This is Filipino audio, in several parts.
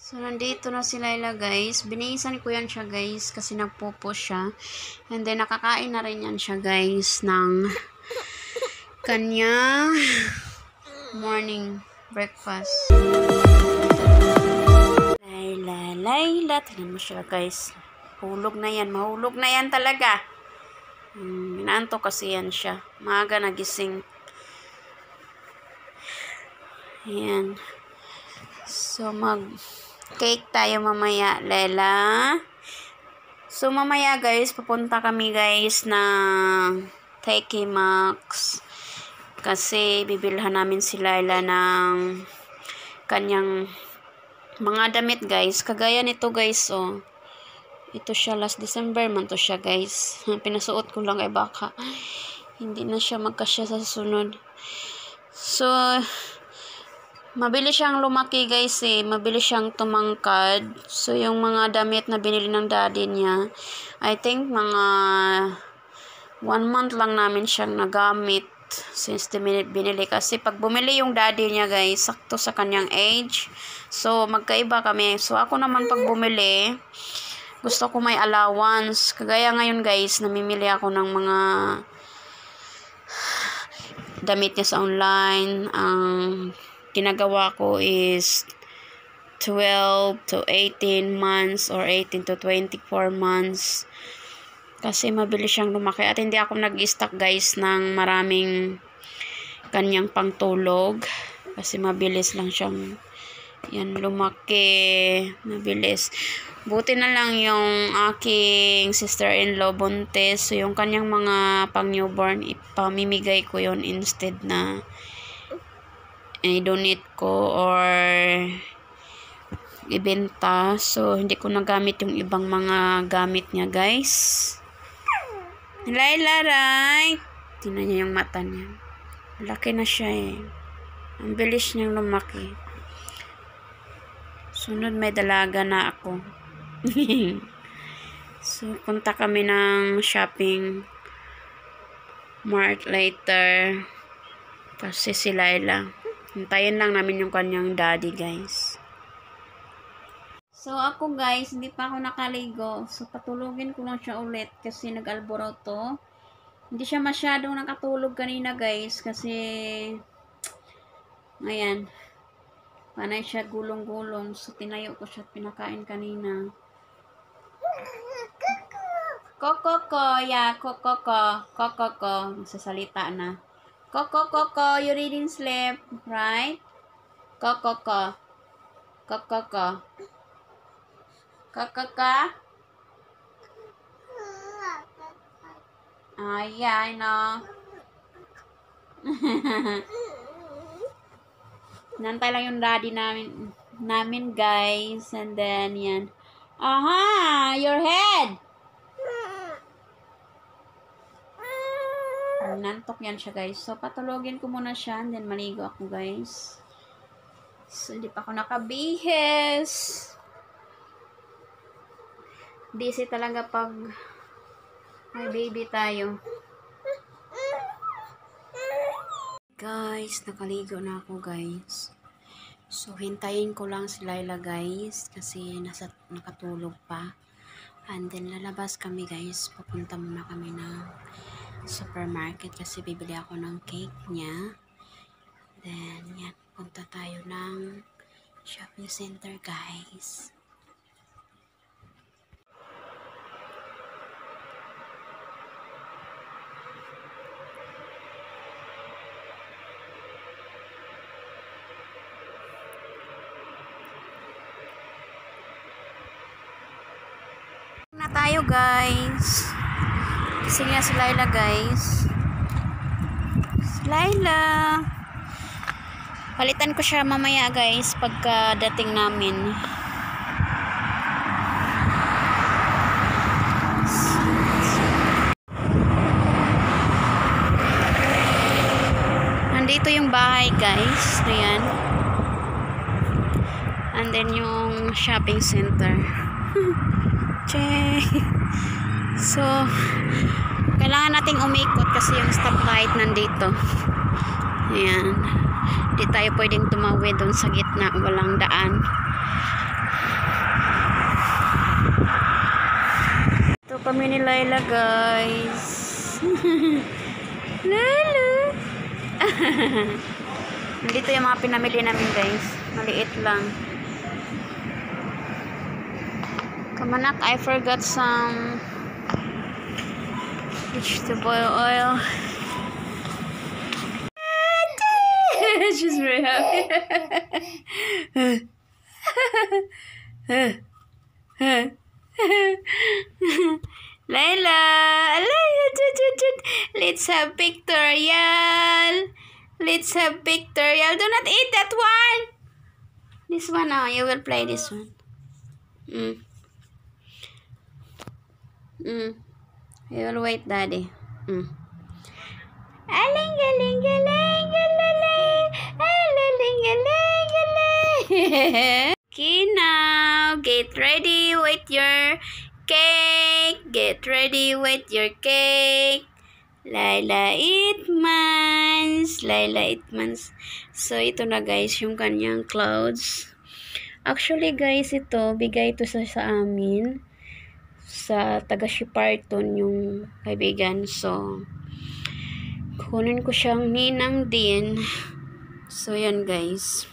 So, nandito na si Laila, guys. Binihisan ko yan siya, guys, kasi nagpupo siya. And then, nakakain na rin yan siya, guys, ng kanya morning breakfast. Laila. Tingnan mo siya, guys. Hulog na yan. Mahulog na yan talaga. Inaanto kasi yan siya. Maaga nagising. Ayan. So, mag-cake tayo mamaya, Lela. So, mamaya, guys, pupunta kami, guys, ng TK Maxx. Kasi, bibilhan namin si Lela ng kanyang mga damit, guys. Kagaya nito, guys, oh. Ito siya, last December man to siya, guys. Pinasuot ko lang, baka hindi na siya magkasya sa sunod. So, mabilis siyang lumaki, guys, mabilis siyang tumangkad. So, yung mga damit na binili ng daddy niya, I think mga 1 month lang namin siyang nagamit since the minute binili. Kasi pag bumili yung daddy niya, guys, sakto sa kanyang age. So, magkaiba kami. So, ako naman pag bumili, gusto ko may allowance. Kagaya ngayon, guys, namimili ako ng mga damit niya sa online. Ang ginagawa ko is 12 to 18 months or 18 to 24 months. Kasi mabilis siyang lumaki. At hindi ako nag-stock, guys, ng maraming kanyang pangtulog. Kasi mabilis lang siyang lumaki. Mabilis. Buti na lang yung aking sister-in-law buntis. So, yung kanyang mga pang-newborn, ipamimigay ko yon instead na i-donate ko or ibenta. So, hindi ko nagamit yung ibang mga gamit niya, guys. Laila, right? Tingnan niya yung mata niya. Laki na siya, Ang bilis niyang lumaki. Sunod may dalaga na ako. So, punta kami ng shopping mart later. Kasi si Laila. Hintayin lang namin yung kanyang daddy, guys. So, ako, guys, hindi pa ako nakaligo. So, patulogin ko lang siya ulit kasi nag-alboroto. Hindi siya masyadong nakatulog kanina, guys, kasi ayan. Panay siya gulong-gulong. So, tinayo ko siya at pinakain kanina. Koko, yeah, koko. Magsasalita na. Koko, you didn't sleep, right? Koko. Yeah, I know. Nantay lang yung daddy namin, guys. And then, yan. Aha! Your head! Nantok yan siya, guys. So, patulogin ko muna siya. And then, maligo ako, guys. So, hindi pa ako nakabihis. Busy talaga pag may baby tayo. Guys, nakaligo na ako, guys. So, hintayin ko lang si Laila, guys. Kasi nakatulog pa. And then, lalabas kami, guys. Papunta muna kami ng supermarket kasi bibili ako ng cake niya. Then, yan. Punta tayo ng shopping center, guys. Na tayo, guys. Kasi nga si Laila, guys. Si Laila. Palitan ko siya mamaya, guys, pagka dating namin. Nandito yung bahay, guys. Ayan. And then yung shopping center. So, kailangan nating umikot kasi yung stoplight nandito. Ayan. Di tayo pwedeng tumawid doon sa gitna. Walang daan. kami ni Layla, guys. Layla! Nandito yung mga pinamili namin, guys. Maliit lang. Kamanak, I forgot some vegetable oil. She's very happy. Layla, let's have pictorial. Let's have pictorial. Do not eat that one. This one, oh, you will play this one. You will wait, Daddy. Aling, galing, galing, galing, aling, galing, galing. Okay, now get ready with your cake. Get ready with your cake. Layla Itmans. Layla Itmans. So, ito na guys, yung kanyang clouds. Actually guys, ito, bigay ito sa amin. Sa taga-Shiparton yung kaibigan. So, kunin ko siyang ninang din. So, yan guys.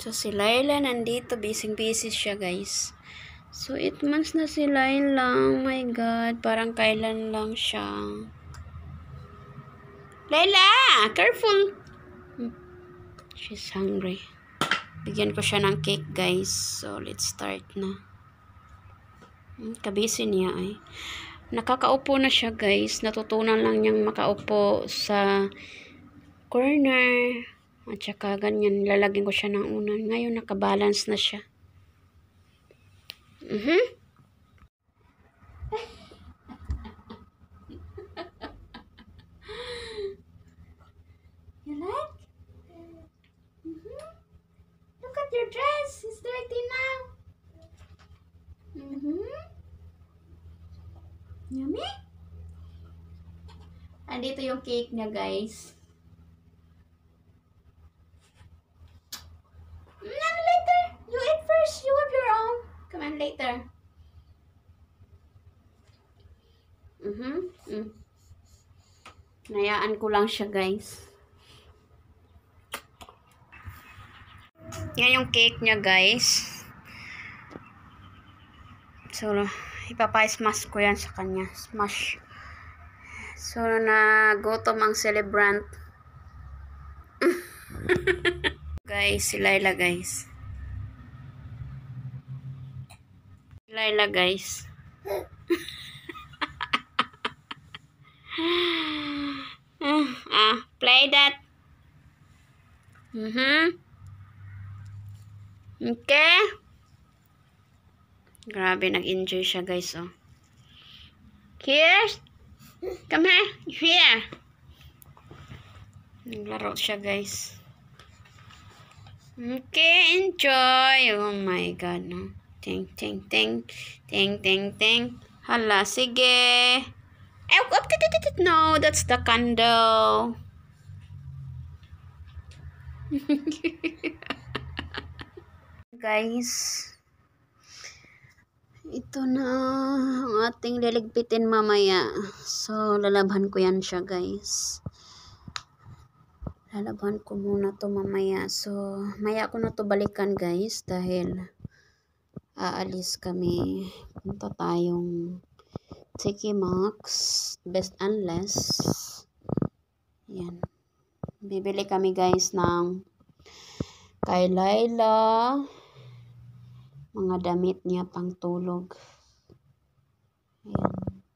So, si Layla nandito. Busy-busy siya guys. So, 8 months na si Layla. Oh my God. Parang kailan lang siya. Layla! Careful! She's hungry. Bigyan ko siya ng cake guys. So, let's start na. Kabisi niya ay. Nakakaupo na siya guys. Natutunan lang niyang makaupo sa corner. At saka ganyan. Lalagyan ko siya ng unan. Ngayon nakabalance na siya. You like? Look at your dress. It's dirty now. Yummy? Andito yung cake niya, guys. Later. You eat first. You have your own. Come on, later. Nayaan ko lang siya, guys. Yan yung cake niya, guys. So, ipapa-smash ko yan sa kanya. Smash. So, nagutom ang celebrant. Guys, si Layla, guys. Layla, guys. Play that. Okay. Grabe, nag-enjoy siya, guys, oh. Here. Come here. Here. Naglaro siya, guys. Okay, enjoy. Oh my God, no. Ting, ting, ting. Ting, ting, ting. Hala, sige. No, that's the candle. Guys, ito na ang ating liligpitin mamaya. So, lalabhan ko yan siya, guys. Lalabhan ko muna to mamaya. So, maya ko na to balikan, guys, dahil aalis kami. Punta tayong Tiki Max, Best and Less. Yan. Bibili kami, guys, ng kay Layla. Mga damit niya pang tulog. Ayan.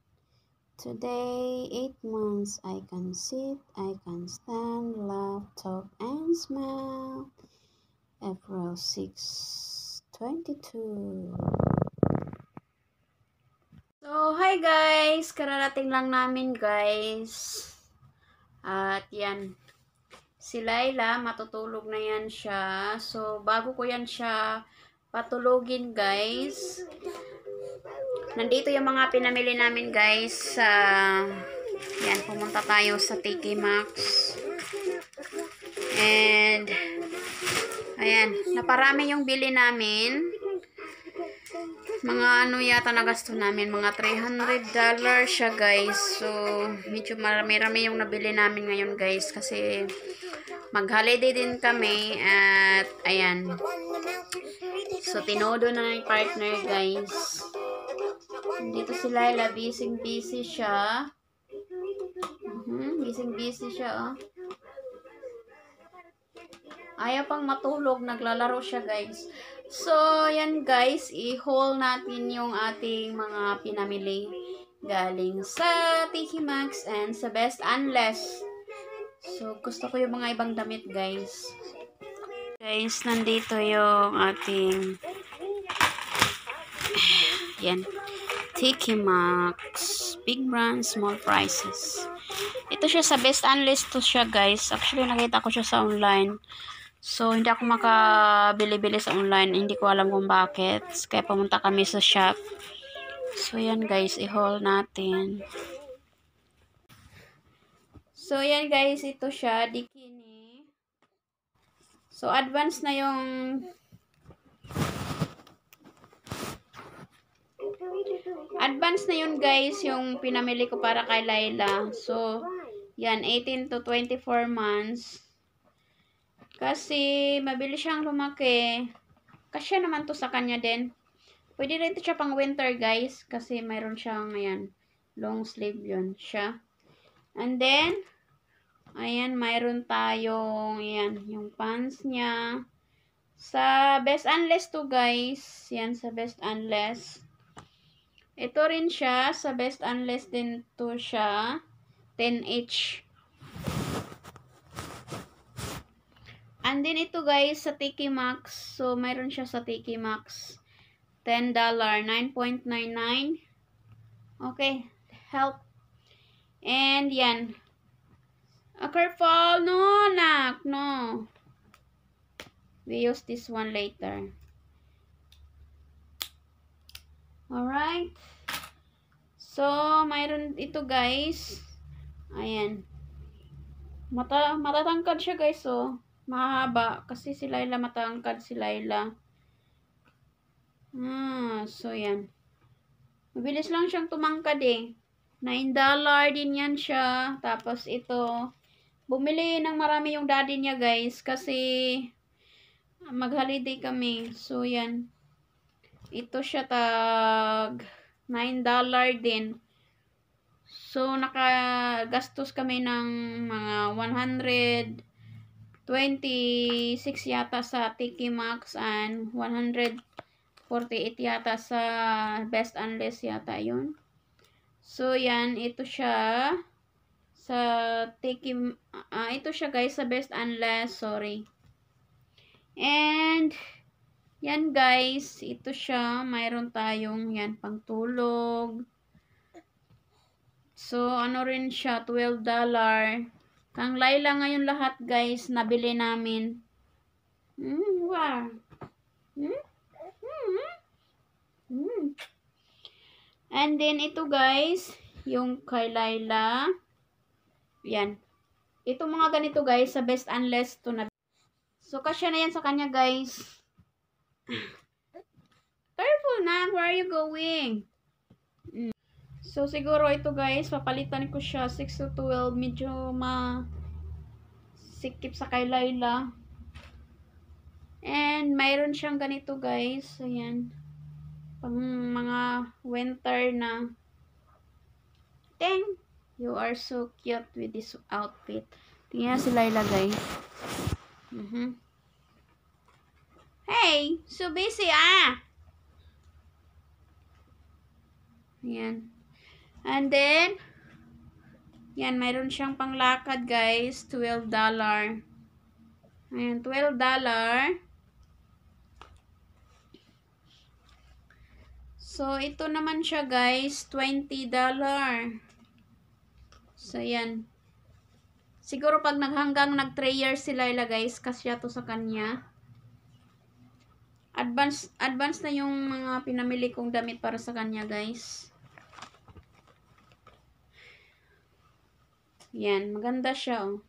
Today, 8 months, I can sit, I can stand, laugh, talk, and smile. April 6, 22. So, hi guys! Kararating lang namin, guys. At yan. Si Layla, matutulog na yan siya. So, bago ko yan siya patulogin, guys. Nandito yung mga pinamili namin, guys. Yan, pumunta tayo sa Tiki Max. And, ayan, naparami yung bili namin. mga ano yata na gasto namin, mga $300 siya guys. So, medyo marami-rami yung nabili namin ngayon guys kasi mag-holiday din kami at ayan. So, tinodo na yung partner guys. Dito si Laila, busy siya. Busy siya oh. Ayaw pang matulog, naglalaro siya guys. So, yan guys, i-haul natin yung ating mga pinamili galing sa Tiki Maxx and sa Best Unless. So, gusto ko yung mga ibang damit guys. Guys, nandito yung ating yan, Tiki Maxx. Big brand, small prices. Ito siya sa Best Unless to siya guys. Actually, nakita ko siya sa online. So, hindi ako makabili-bili sa online. Hindi ko alam kung bakit. Kaya pumunta kami sa shop. So, yan guys. I-haul natin. So, yan guys. Ito siya. Bikini. So, advance na yung yun guys. Yung pinamili ko para kay Laila. So, yan. 18 to 24 months. Kasi, mabilis siyang lumaki. Kasya naman to sa kanya din. Pwede rin ito siya pang winter, guys. Kasi mayroon siyang, ayan, long sleeve yun siya. And then, ayan, mayroon tayong, ayan, yung pants niya. Sa Best Unless to, guys. Yan, sa Best Unless. Ito rin siya. Sa Best Unless din to siya. 10 each. And then ito guys, sa Tiki Maxx. So, mayroon siya sa Tiki Maxx. $10, 9.99. Okay, help. And yan. Careful. No, nak. No. We use this one later. Alright. So, mayroon ito guys. Ayan. Matatangkad siya guys, oh. Mahaba. Kasi si Laila matangkad si Laila. So yan. Mabilis lang siyang tumangkad eh. $9 din yan siya. Tapos ito. Bumili ng marami yung daddy niya guys. Kasi mag-holiday kami. So yan. Ito siya tag $9 din. So nakagastos kami ng mga 126 yata sa Tiki Maxx and 148 yata sa Best Unless yata yun. So yan, ito siya sa Tiki ito siya guys sa Best Unless, sorry. And yan guys, ito siya, mayroon tayong yan pangtulog. So ano rin siya, $12. Kang Laila ngayon lahat guys, nabili namin. Wow. And then ito guys, yung kay Laila. Yan. Ito mga ganito guys, sa Best Unless to na. So kasya na yan sa kanya guys. Careful na, where are you going? So, siguro ito guys, papalitan ko siya 6 to 12. Medyo masikip sa kay Laila. And, mayroon siyang ganito guys. Ayan. Pang mga winter na. Dang! You are so cute with this outfit. Tingnan si Laila guys. Hey! So busy Ayan. And then, yan, mayroon siyang panglakad, guys. $12. Ayan, $12. So, ito naman siya, guys. $20. So, yan. Siguro pag hanggang nag 3 years si Laila, guys, kasya to sa kanya. Advance na yung mga pinamili kong damit para sa kanya, guys. Yan, maganda siya, oh.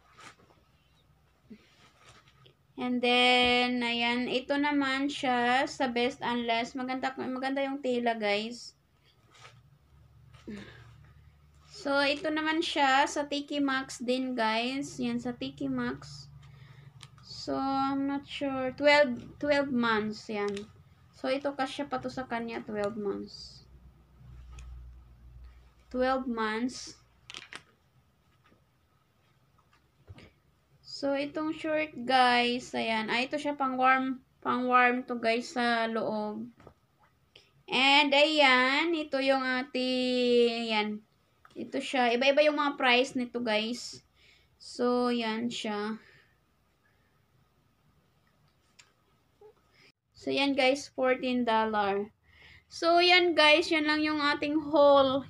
And then, ayan, ito naman siya sa Best Unless. Maganda yung tela, guys. So, ito naman siya sa Tiki Maxx din, guys. Yan, sa Tiki Maxx. So, I'm not sure. 12 months, yan. So, ito kasya pa to sa kanya, 12 months. 12 months. So, itong short, guys, ayan. Ito siya pang warm to, guys, sa loob. And, ayan, ito yung ayan. Ito siya. Iba-iba yung mga price nito, guys. So, yan siya. So, yan, guys, $14. So, yan, guys, yan lang yung ating haul.